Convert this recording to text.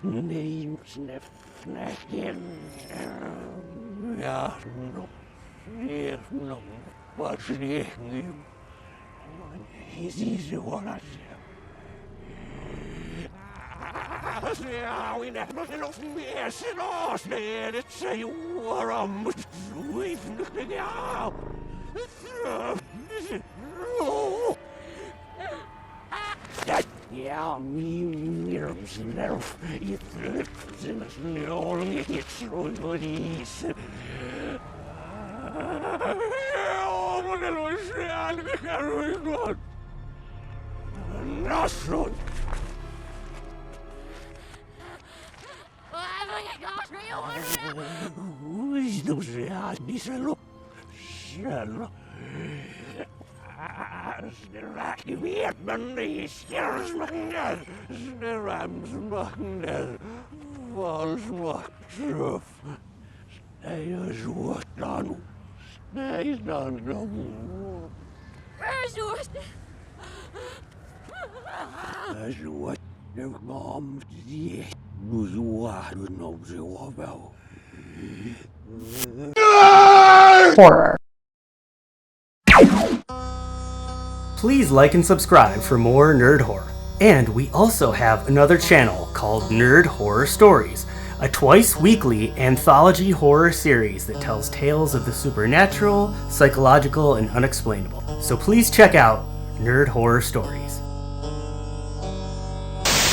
Name snacken. Ja, no, what's the Is easy what I say? We never enough mess in us, man. It's a war on which we've nothing out. Ja, mirams nerf, it lips in us only it's release. Oh, what a little shit, Nostril. Wisdom díselo. Shallow. Snerakivietman, Skersmanger, Sneramsmanger, Valsmaktruff, Snejasvuotanu, Snejsnangamu. What the mom did was what knows about horror. Please like and subscribe for more nerd horror. And we also have another channel called Nerd Horror Stories, a twice-weekly anthology horror series that tells tales of the supernatural, psychological, and unexplainable. So please check out Nerd Horror Stories.